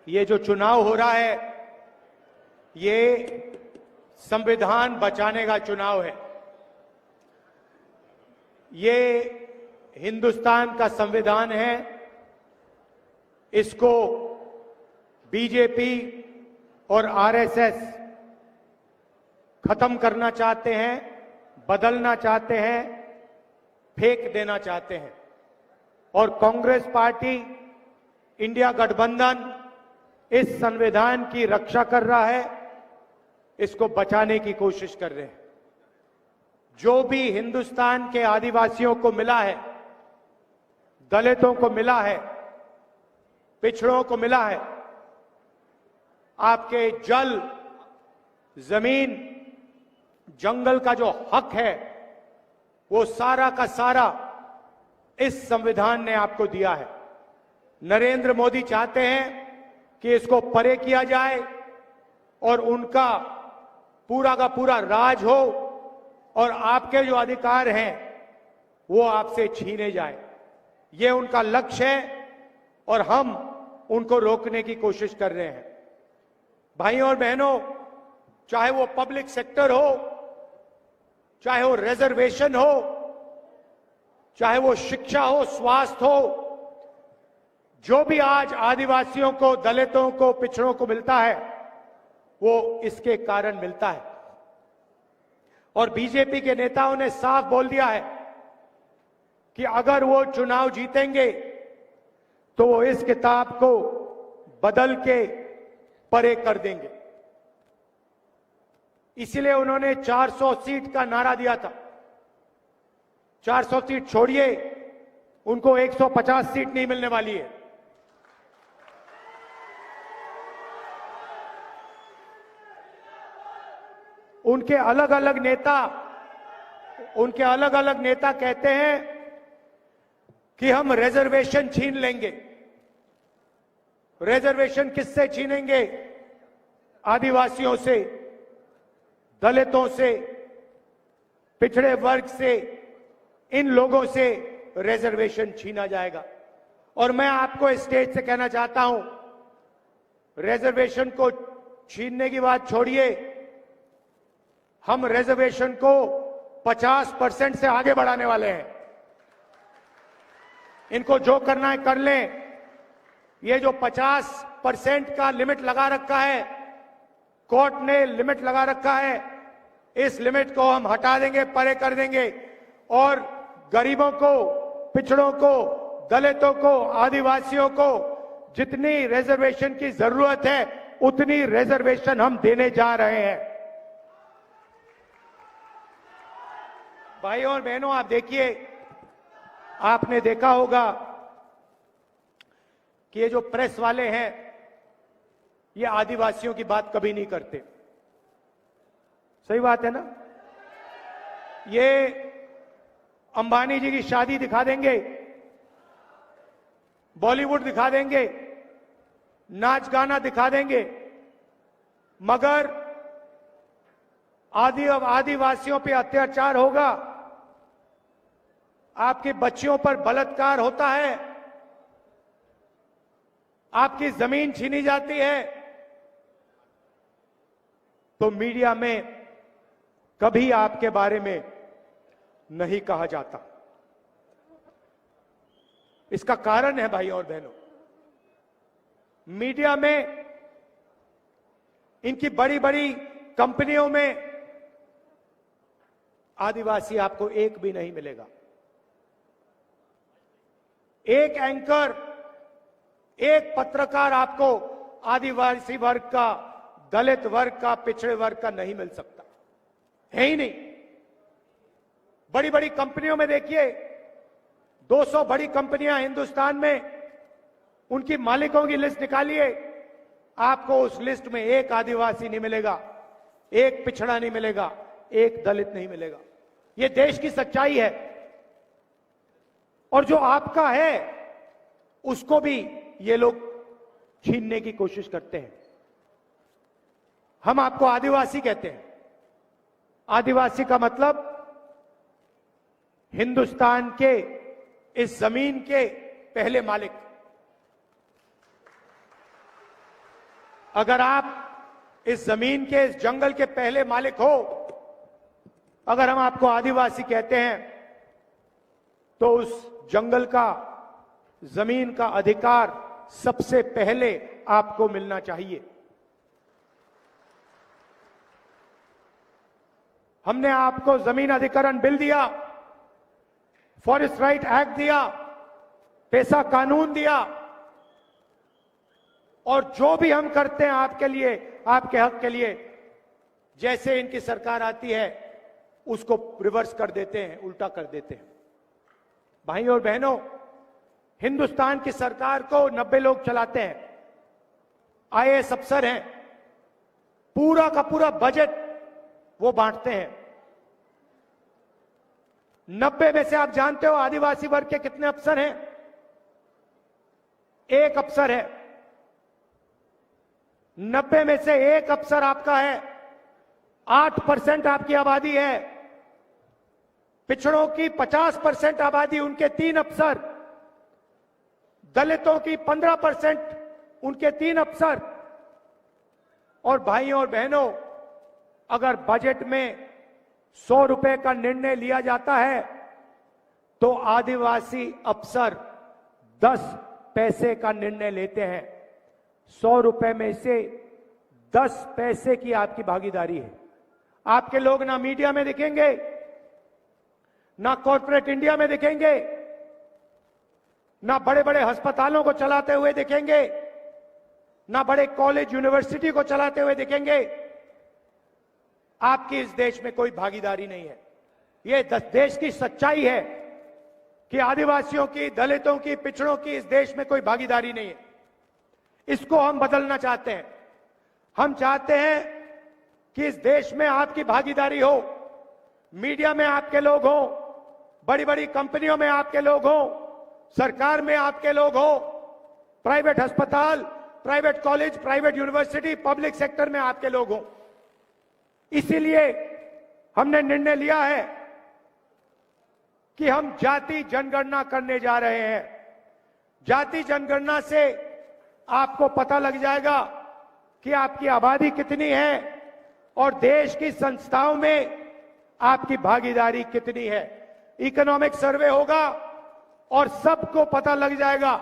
ये जो चुनाव हो रहा है ये संविधान बचाने का चुनाव है। ये हिंदुस्तान का संविधान है। इसको बीजेपी और आरएसएस खत्म करना चाहते हैं, बदलना चाहते हैं, फेंक देना चाहते हैं। और कांग्रेस पार्टी, इंडिया गठबंधन इस संविधान की रक्षा कर रहा है, इसको बचाने की कोशिश कर रहे हैं। जो भी हिंदुस्तान के आदिवासियों को मिला है, दलितों को मिला है, पिछड़ों को मिला है, आपके जल, जमीन, जंगल का जो हक है वो सारा का सारा इस संविधान ने आपको दिया है। नरेंद्र मोदी चाहते हैं कि इसको परे किया जाए और उनका पूरा का पूरा राज हो और आपके जो अधिकार हैं वो आपसे छीने जाए। ये उनका लक्ष्य है और हम उनको रोकने की कोशिश कर रहे हैं। भाइयों और बहनों, चाहे वो पब्लिक सेक्टर हो, चाहे वो रिजर्वेशन हो, चाहे वो शिक्षा हो, स्वास्थ्य हो, जो भी आज आदिवासियों को, दलितों को, पिछड़ों को मिलता है वो इसके कारण मिलता है। और बीजेपी के नेताओं ने साफ बोल दिया है कि अगर वो चुनाव जीतेंगे तो वो इस किताब को बदल के परे कर देंगे। इसलिए उन्होंने 400 सीट का नारा दिया था। 400 सीट छोड़िए, उनको 150 सीट नहीं मिलने वाली है। उनके अलग अलग नेता कहते हैं कि हम रिजर्वेशन छीन लेंगे। रिजर्वेशन किससे छीनेंगे? आदिवासियों से, दलितों से, पिछड़े वर्ग से, इन लोगों से रिजर्वेशन छीना जाएगा। और मैं आपको स्टेज से कहना चाहता हूं, रिजर्वेशन को छीनने की बात छोड़िए, हम रिजर्वेशन को 50% से आगे बढ़ाने वाले हैं। इनको जो करना है कर लें। ये जो 50% का लिमिट लगा रखा है, कोर्ट ने लिमिट लगा रखा है, इस लिमिट को हम हटा देंगे, परे कर देंगे और गरीबों को, पिछड़ों को, दलितों को, आदिवासियों को जितनी रिजर्वेशन की जरूरत है उतनी रिजर्वेशन हम देने जा रहे हैं। भाइयों और बहनों, आप देखिए, आपने देखा होगा कि ये जो प्रेस वाले हैं ये आदिवासियों की बात कभी नहीं करते। सही बात है ना? ये अंबानी जी की शादी दिखा देंगे, बॉलीवुड दिखा देंगे, नाच गाना दिखा देंगे, मगर आदिवासियों पे अत्याचार होगा, आपकी बच्चियों पर बलात्कार होता है, आपकी जमीन छीनी जाती है, तो मीडिया में कभी आपके बारे में नहीं कहा जाता। इसका कारण है भाइयों और बहनों, मीडिया में, इनकी बड़ी बड़ी कंपनियों में आदिवासी आपको एक भी नहीं मिलेगा। एक एंकर, एक पत्रकार आपको आदिवासी वर्ग का, दलित वर्ग का, पिछड़े वर्ग का नहीं मिल सकता, है ही नहीं। बड़ी बड़ी कंपनियों में देखिए, 200 बड़ी कंपनियां हिंदुस्तान में, उनकी मालिकों की लिस्ट निकालिए, आपको उस लिस्ट में एक आदिवासी नहीं मिलेगा, एक पिछड़ा नहीं मिलेगा, एक दलित नहीं मिलेगा। ये देश की सच्चाई है। और जो आपका है उसको भी ये लोग छीनने की कोशिश करते हैं। हम आपको आदिवासी कहते हैं। आदिवासी का मतलब हिंदुस्तान के इस जमीन के पहले मालिक। अगर आप इस जमीन के, इस जंगल के पहले मालिक हो, अगर हम आपको आदिवासी कहते हैं, तो उस जंगल का, जमीन का अधिकार सबसे पहले आपको मिलना चाहिए। हमने आपको जमीन अधिकरण बिल दिया, फॉरेस्ट राइट एक्ट दिया, पेसा कानून दिया, और जो भी हम करते हैं आपके लिए, आपके हक के लिए, जैसे इनकी सरकार आती है उसको रिवर्स कर देते हैं, उल्टा कर देते हैं। भाइयों और बहनों, हिंदुस्तान की सरकार को 90 लोग चलाते हैं, आईएएस अफसर हैं, पूरा का पूरा बजट वो बांटते हैं। 90 में से आप जानते हो आदिवासी वर्ग के कितने अफसर हैं? एक अफसर है। 90 में से एक अफसर आपका है। 8% आपकी आबादी है। पिछड़ों की 50% आबादी, उनके 3 अफसर। दलितों की 15%, उनके 3 अफसर। और भाइयों और बहनों, अगर बजट में 100 रुपए का निर्णय लिया जाता है तो आदिवासी अफसर 10 पैसे का निर्णय लेते हैं। 100 रुपए में से 10 पैसे की आपकी भागीदारी है। आपके लोग ना मीडिया में दिखेंगे, ना कॉर्पोरेट इंडिया में दिखेंगे, ना बड़े बड़े अस्पतालों को चलाते हुए दिखेंगे, ना बड़े कॉलेज यूनिवर्सिटी को चलाते हुए दिखेंगे। आपकी इस देश में कोई भागीदारी नहीं है। ये देश की सच्चाई है कि आदिवासियों की, दलितों की, पिछड़ों की इस देश में कोई भागीदारी नहीं है। इसको हम बदलना चाहते हैं। हम चाहते हैं कि इस देश में आपकी भागीदारी हो, मीडिया में आपके लोग हो, बड़ी बड़ी कंपनियों में आपके लोग हो, सरकार में आपके लोग हो, प्राइवेट अस्पताल, private college, private university, public sector में आपके लोग हो। इसीलिए हमने निर्णय लिया है कि हम जाति जनगणना करने जा रहे हैं। जाति जनगणना से आपको पता लग जाएगा कि आपकी आबादी कितनी है और देश की संस्थाओं में आपकी भागीदारी कितनी है। इकोनॉमिक सर्वे होगा और सबको पता लग जाएगा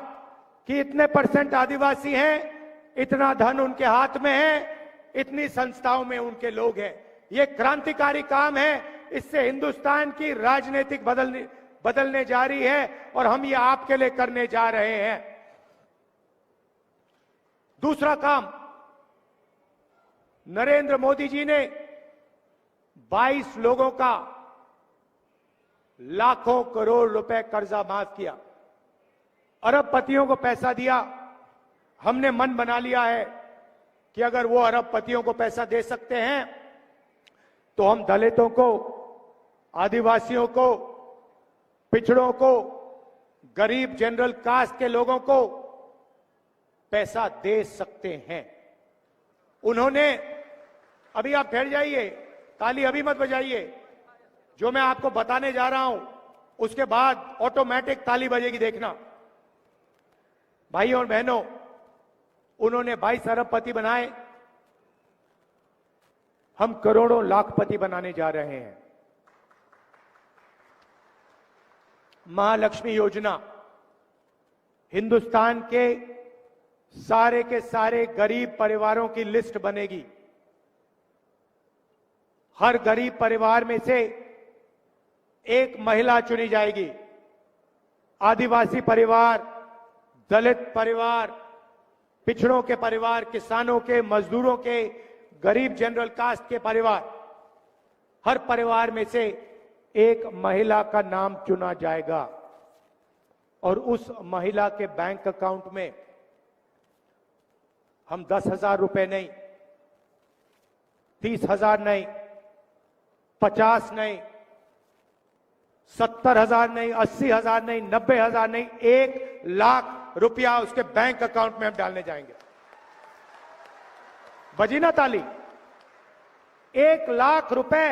कि इतने % आदिवासी हैं, इतना धन उनके हाथ में है, इतनी संस्थाओं में उनके लोग हैं। ये क्रांतिकारी काम है। इससे हिंदुस्तान की राजनीतिक बदलने जा रही है और हम ये आपके लिए करने जा रहे हैं। दूसरा काम, नरेंद्र मोदी जी ने 22 लोगों का लाखों करोड़ रुपए कर्जा माफ किया, अरबपतियों को पैसा दिया। हमने मन बना लिया है कि अगर वो अरबपतियों को पैसा दे सकते हैं तो हम दलितों को, आदिवासियों को, पिछड़ों को, गरीब जनरल कास्ट के लोगों को पैसा दे सकते हैं। उन्होंने, अभी आप ठहर जाइए, ताली अभी मत बजाइए, जो मैं आपको बताने जा रहा हूं उसके बाद ऑटोमेटिक ताली बजेगी, देखना। भाइयों और बहनों, उन्होंने 22 अरबपति बनाए, हम करोड़ों लाखपति बनाने जा रहे हैं। महालक्ष्मी योजना, हिंदुस्तान के सारे गरीब परिवारों की लिस्ट बनेगी। हर गरीब परिवार में से एक महिला चुनी जाएगी। आदिवासी परिवार, दलित परिवार, पिछड़ों के परिवार, किसानों के, मजदूरों के, गरीब जनरल कास्ट के परिवार, हर परिवार में से एक महिला का नाम चुना जाएगा और उस महिला के बैंक अकाउंट में हम 10,000 रुपए नहीं, 30,000 नहीं, 50 नहीं, 70,000 नहीं, 80,000 नहीं, 90,000 नहीं, 1 लाख रुपया उसके बैंक अकाउंट में हम डालने जाएंगे। बजी ना ताली? 1 लाख रुपए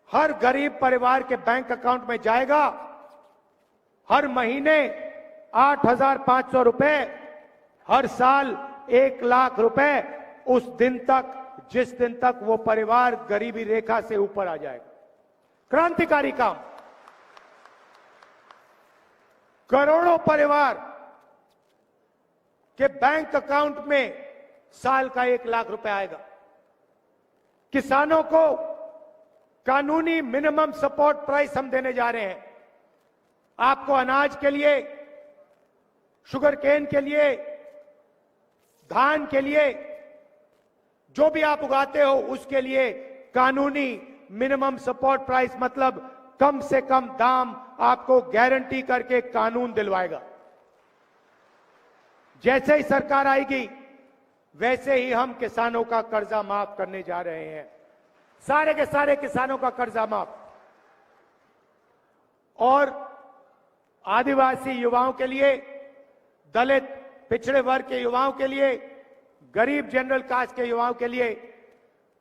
हर गरीब परिवार के बैंक अकाउंट में जाएगा। हर महीने 8,500 रुपए, हर साल 1 लाख रुपए उस दिन तक, जिस दिन तक वो परिवार गरीबी रेखा से ऊपर आ जाएगा। क्रांतिकारी काम। करोड़ों परिवार के बैंक अकाउंट में साल का 1 लाख रुपए आएगा। किसानों को कानूनी मिनिमम सपोर्ट प्राइस हम देने जा रहे हैं। आपको अनाज के लिए, शुगर केन के लिए, धान के लिए, जो भी आप उगाते हो उसके लिए कानूनी मिनिमम सपोर्ट प्राइस, मतलब कम से कम दाम आपको गारंटी करके कानून दिलवाएगा। जैसे ही सरकार आएगी वैसे ही हम किसानों का कर्जा माफ करने जा रहे हैं। सारे के सारे किसानों का कर्जा माफ। और आदिवासी युवाओं के लिए, दलित पिछड़े वर्ग के युवाओं के लिए, गरीब जनरल कास्ट के युवाओं के लिए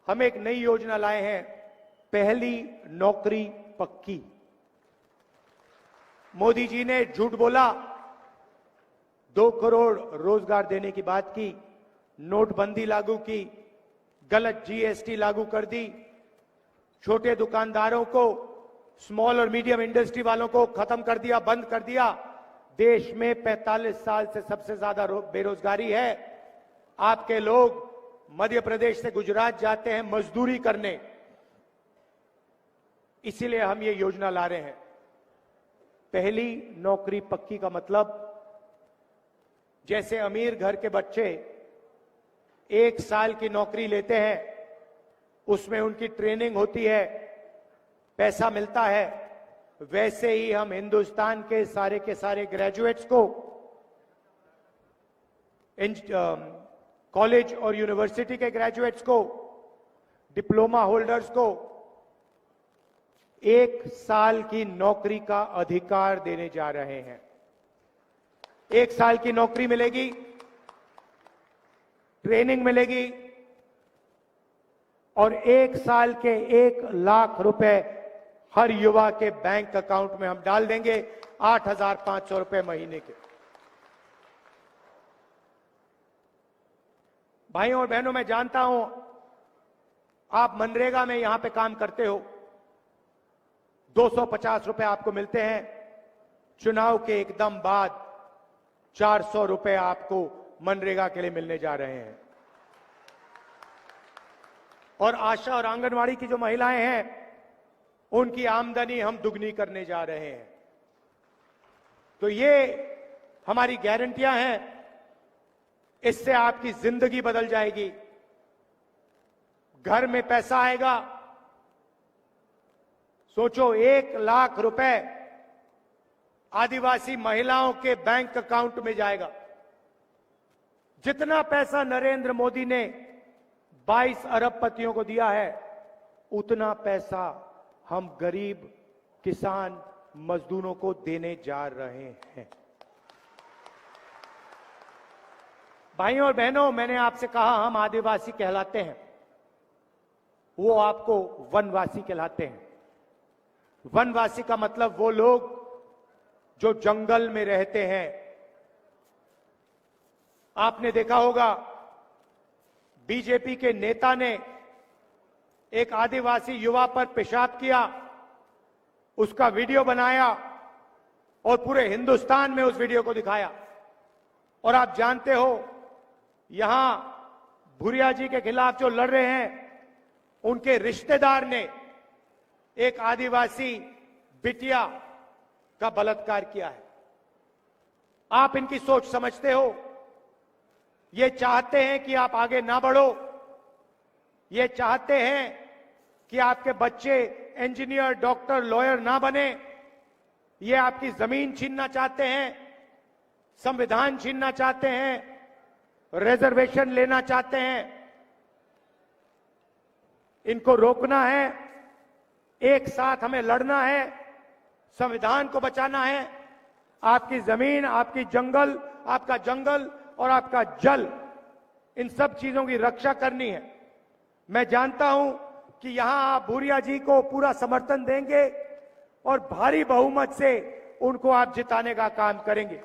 हम एक नई योजना लाए हैं, पहली नौकरी पक्की। मोदी जी ने झूठ बोला, 2 करोड़ रोजगार देने की बात की, नोटबंदी लागू की, गलत जीएसटी लागू कर दी, छोटे दुकानदारों को, स्मॉल और मीडियम इंडस्ट्री वालों को खत्म कर दिया, बंद कर दिया। देश में 45 साल से सबसे ज्यादा बेरोजगारी है। आपके लोग मध्य प्रदेश से गुजरात जाते हैं मजदूरी करने, इसीलिए हम ये योजना ला रहे हैं। पहली नौकरी पक्की का मतलब, जैसे अमीर घर के बच्चे 1 साल की नौकरी लेते हैं, उसमें उनकी ट्रेनिंग होती है, पैसा मिलता है, वैसे ही हम हिंदुस्तान के सारे ग्रेजुएट्स को, कॉलेज और यूनिवर्सिटी के ग्रेजुएट्स को, डिप्लोमा होल्डर्स को 1 साल की नौकरी का अधिकार देने जा रहे हैं। 1 साल की नौकरी मिलेगी, ट्रेनिंग मिलेगी और 1 साल के 1 लाख रुपए हर युवा के बैंक अकाउंट में हम डाल देंगे, 8,500 रुपए महीने के। भाइयों और बहनों, मैं जानता हूं आप मनरेगा में यहां पे काम करते हो, 250 रुपए आपको मिलते हैं। चुनाव के एकदम बाद 400 रुपए आपको मनरेगा के लिए मिलने जा रहे हैं। और आशा और आंगनवाड़ी की जो महिलाएं हैं, उनकी आमदनी हम दुगनी करने जा रहे हैं। तो ये हमारी गारंटियां हैं, इससे आपकी जिंदगी बदल जाएगी। घर में पैसा आएगा। सोचो, 1 लाख रुपए आदिवासी महिलाओं के बैंक अकाउंट में जाएगा। जितना पैसा नरेंद्र मोदी ने 22 अरबपतियों को दिया है, उतना पैसा हम गरीब किसान मजदूरों को देने जा रहे हैं। भाइयों और बहनों, मैंने आपसे कहा हम आदिवासी कहलाते हैं, वो आपको वनवासी कहलाते हैं। वनवासी का मतलब वो लोग जो जंगल में रहते हैं। आपने देखा होगा, बीजेपी के नेता ने एक आदिवासी युवा पर पेशाब किया, उसका वीडियो बनाया और पूरे हिंदुस्तान में उस वीडियो को दिखाया। और आप जानते हो, यहां भूरिया जी के खिलाफ जो लड़ रहे हैं, उनके रिश्तेदार ने एक आदिवासी बिटिया का बलात्कार किया है। आप इनकी सोच समझते हो? ये चाहते हैं कि आप आगे ना बढ़ो, ये चाहते हैं कि आपके बच्चे इंजीनियर, डॉक्टर, लॉयर ना बने, ये आपकी जमीन छीनना चाहते हैं, संविधान छीनना चाहते हैं, रिजर्वेशन लेना चाहते हैं। इनको रोकना है, एक साथ हमें लड़ना है, संविधान को बचाना है। आपकी जमीन, आपकी जंगल, आपका जंगल और आपका जल, इन सब चीजों की रक्षा करनी है। मैं जानता हूं कि यहां आप भूरिया जी को पूरा समर्थन देंगे और भारी बहुमत से उनको आप जिताने का काम करेंगे।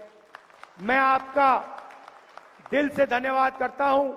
मैं आपका दिल से धन्यवाद करता हूं।